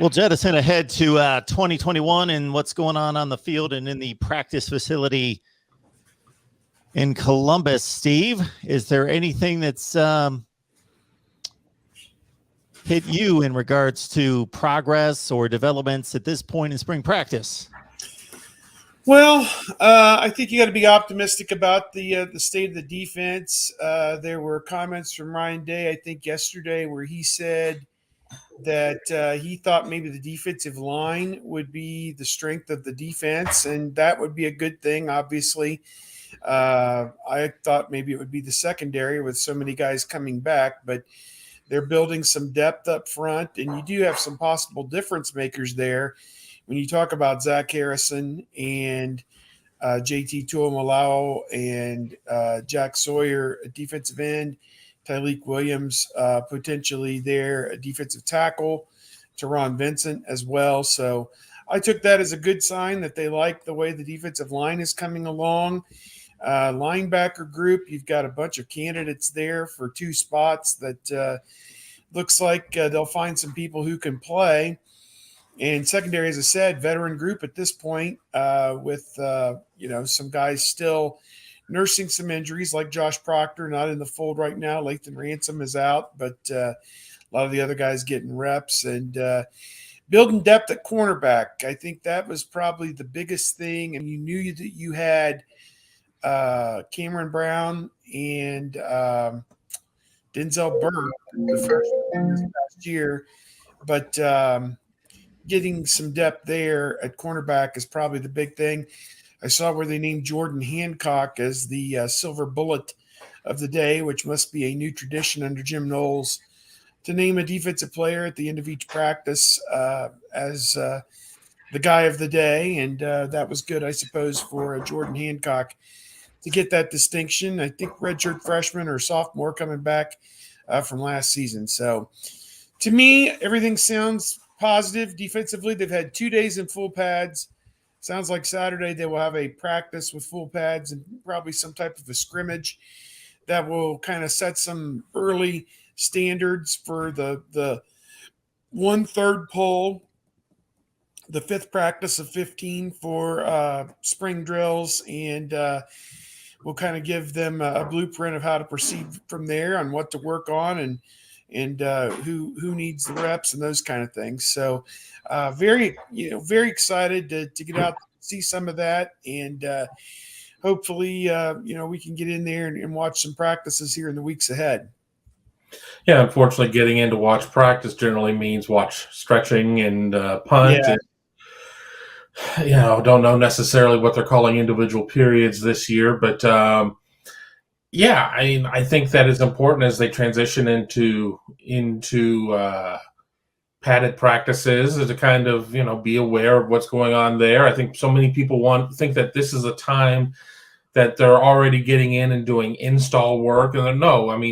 We'll jettison ahead to 2021 and what's going on the field and in the practice facility in Columbus. Steve, is there anything that's hit you in regards to progress or developments at this point in spring practice? Well, I think you got to be optimistic about the state of the defense. There were comments from Ryan Day, I think yesterday, where he said that he thought maybe the defensive line would be the strength of the defense, and that would be a good thing, obviously. I thought maybe it would be the secondary with so many guys coming back, but they're building some depth up front, and you do have some possible difference makers there. When you talk about Zach Harrison and JT Tuamalaau and Jack Sawyer, a defensive end, Tyleik Williams, potentially there, a defensive tackle, Teron Vincent as well. So I took that as a good sign that they like the way the defensive line is coming along. Linebacker group, you've got a bunch of candidates there for 2 spots that looks like they'll find some people who can play. And secondary, as I said, veteran group at this point with, some guys still nursing some injuries like Josh Proctor, not in the fold right now. Lathan Ransom is out, but a lot of the other guys getting reps and building depth at cornerback. I think that was probably the biggest thing. And you knew that you had Cameron Brown and Denzel Burke, the freshman this past year, but getting some depth there at cornerback is probably the big thing. I saw where they named Jordan Hancock as the silver bullet of the day, which must be a new tradition under Jim Knowles to name a defensive player at the end of each practice as the guy of the day. And that was good, I suppose, for Jordan Hancock to get that distinction. I think redshirt freshman or sophomore coming back from last season. So to me, everything sounds positive defensively. They've had 2 days in full pads. Sounds like Saturday they will have a practice with full pads and probably some type of a scrimmage that will kind of set some early standards for the 1/3 poll, the 5th practice of 15 for spring drills, and we'll kind of give them a blueprint of how to proceed from there on what to work on and who needs the reps and those kind of things. So very excited to get out, see some of that, and hopefully, we can get in there and watch some practices here in the weeks ahead. Yeah, unfortunately, getting in to watch practice generally means watch stretching and punt. Yeah. And, don't know necessarily what they're calling individual periods this year, but I think that is important as they transition into padded practices, to kind of be aware of what's going on there. I think so many people think that this is a time that they're already getting in and doing install work, and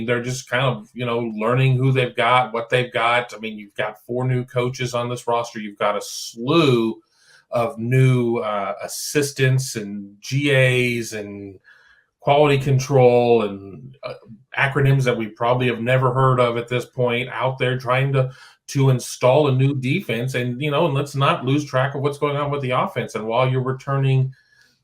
they're just kind of learning who they've got, what they've got. I mean, you've got 4 new coaches on this roster. You've got a slew of new assistants and GAs and quality control and acronyms that we probably have never heard of at this point out there trying to install a new defense. And let's not lose track of what's going on with the offense. And while you're returning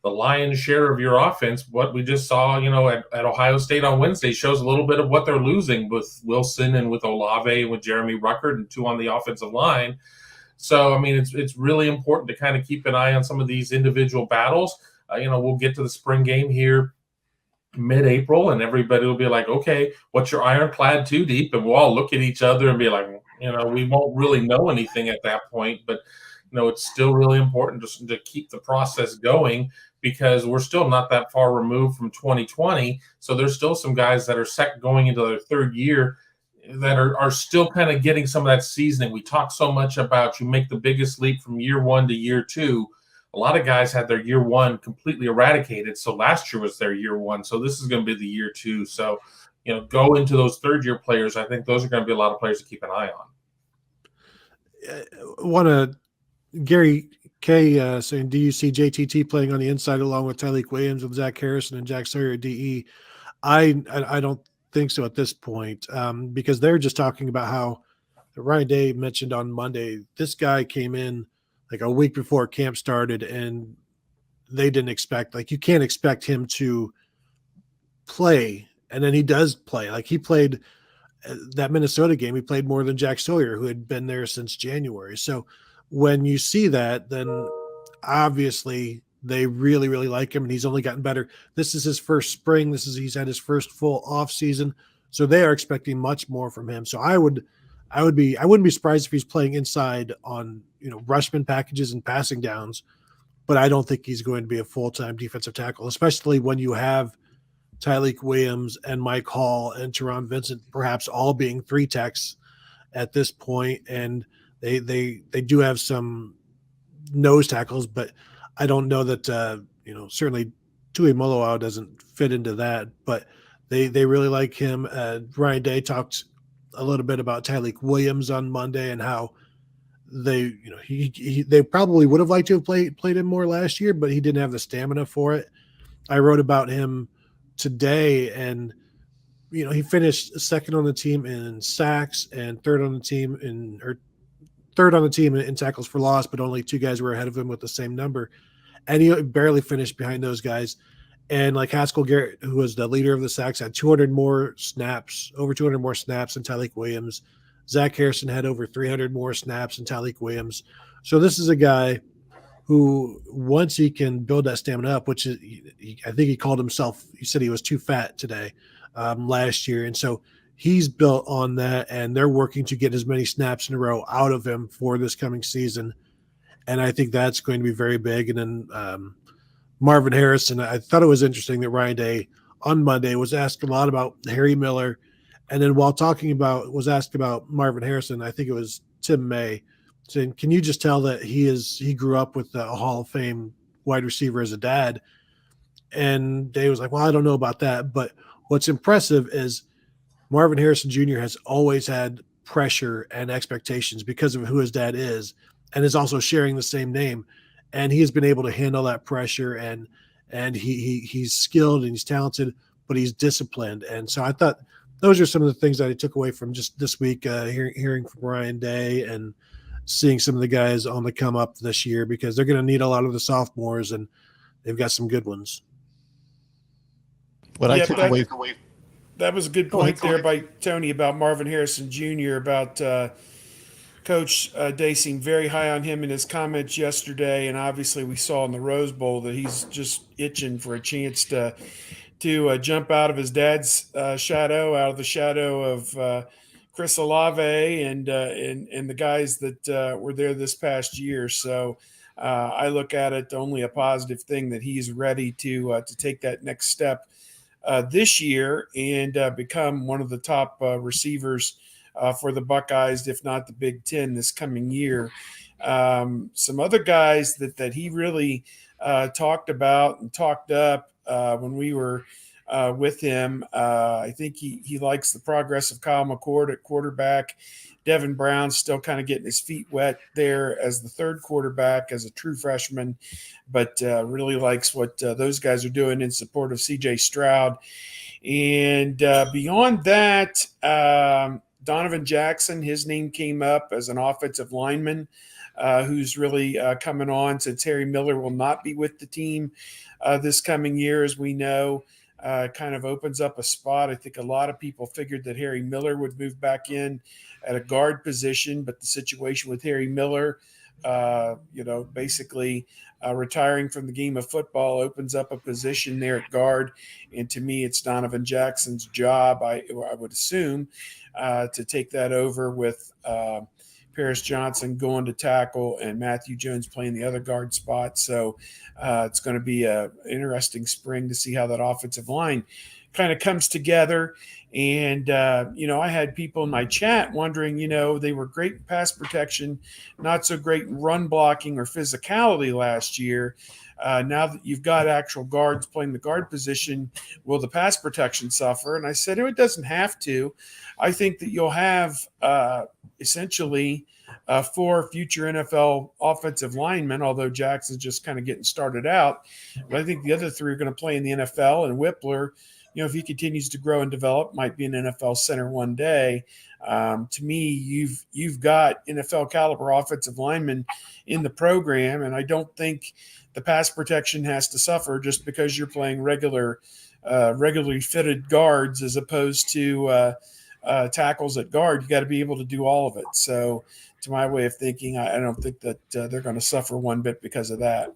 the lion's share of your offense, what we just saw at Ohio State on Wednesday shows a little bit of what they're losing with Wilson and with Olave and with Jeremy Ruckert and 2 on the offensive line. So it's really important to kind of keep an eye on some of these individual battles. We'll get to the spring game here mid-April, and everybody will be like, okay, what's your ironclad 2 deep? And we'll all look at each other and be like, we won't really know anything at that point, but it's still really important to keep the process going, because we're still not that far removed from 2020. So there's still some guys that are going into their 3rd year that are still kind of getting some of that seasoning. We talk so much about you make the biggest leap from year 1 to year 2. A lot of guys had their year 1 completely eradicated. So last year was their year 1. So this is going to be the year 2. So, go into those 3rd-year players. I think those are going to be a lot of players to keep an eye on. Gary K saying, do you see JTT playing on the inside along with Tyleik Williams and Zach Harrison and Jack Sawyer at DE? I don't think so at this point, because they're just talking about how Ryan Day mentioned on Monday, this guy came in like a week before camp started, and they didn't expect, like, you can't expect him to play. And then he does play. Like, he played that Minnesota game. He played more than Jack Sawyer, who had been there since January. So when you see that, then obviously they really, really like him, and he's only gotten better. This is his first spring. He's had his first full off season. So they are expecting much more from him. So I wouldn't be surprised if he's playing inside on, rushman packages and passing downs, but I don't think he's going to be a full-time defensive tackle, especially when you have Tyleik Williams and Mike Hall and Teron Vincent perhaps all being three techs at this point. And they do have some nose tackles, but I don't know that, certainly Tui Moloau doesn't fit into that, but they really like him. Ryan Day talked a little bit about Tyleik Williams on Monday and how they probably would have liked to have played him more last year, but he didn't have the stamina for it. I wrote about him today, and he finished second on the team in sacks and third on the team in tackles for loss, but only two guys were ahead of him with the same number, and he barely finished behind those guys. And like Haskell Garrett, who was the leader of the sacks, had over 200 more snaps than Tyleik Williams. Zach Harrison had over 300 more snaps than Tyleik Williams. So this is a guy who, once he can build that stamina up, which is, I think he called himself, he said he was too fat today last year. And so he's built on that, and they're working to get as many snaps in a row out of him for this coming season. And I think that's going to be very big. And then Marvin Harrison, I thought it was interesting that Ryan Day on Monday was asked a lot about Harry Miller. And then while was asked about Marvin Harrison, I think it was Tim May saying, can you just tell that he grew up with a Hall of Fame wide receiver as a dad? And Day was like, well, I don't know about that. But what's impressive is Marvin Harrison Jr. has always had pressure and expectations because of who his dad is, and is also sharing the same name. And he has been able to handle that pressure, and he's skilled and he's talented, but he's disciplined. And so I thought those are some of the things that I took away from just this week, hearing from Ryan Day and seeing some of the guys on the come up this year, because they're going to need a lot of the sophomores, and they've got some good ones. What I took away. That was a good point there by Tony about Marvin Harrison Jr., about Coach Day seemed very high on him in his comments yesterday, and obviously we saw in the Rose Bowl that he's just itching for a chance to jump out of his dad's shadow, out of the shadow of Chris Olave and the guys that were there this past year. So I look at it only a positive thing that he's ready to take that next step this year and become one of the top receivers for the Buckeyes, if not the Big Ten this coming year. Some other guys that he really talked about and talked up when we were with him. I think he likes the progress of Kyle McCord at quarterback. Devin Brown's still kind of getting his feet wet there as the third quarterback, as a true freshman, but really likes what those guys are doing in support of C.J. Stroud. And beyond that, Donovan Jackson, his name came up as an offensive lineman who's really coming on, since Harry Miller will not be with the team this coming year, as we know. Kind of opens up a spot. I think a lot of people figured that Harry Miller would move back in at a guard position, but the situation with Harry Miller, basically retiring from the game of football opens up a position there at guard. And to me, it's Donovan Jackson's job, I would assume, to take that over with Paris Johnson going to tackle and Matthew Jones playing the other guard spot. So it's going to be an interesting spring to see how that offensive line kind of comes together. And, I had people in my chat wondering, they were great in pass protection, not so great in run blocking or physicality last year. Now that you've got actual guards playing the guard position, will the pass protection suffer? And I said, it doesn't have to. I think that you'll have essentially 4 future NFL offensive linemen, although Jackson's just kind of getting started out. But I think the other 3 are going to play in the NFL, and Whippler, if he continues to grow and develop, might be an NFL center one day. To me, you've got NFL caliber offensive linemen in the program, and I don't think the pass protection has to suffer just because you're playing regularly fitted guards as opposed to tackles at guard. You got to be able to do all of it. So, to my way of thinking, I don't think that they're going to suffer one bit because of that.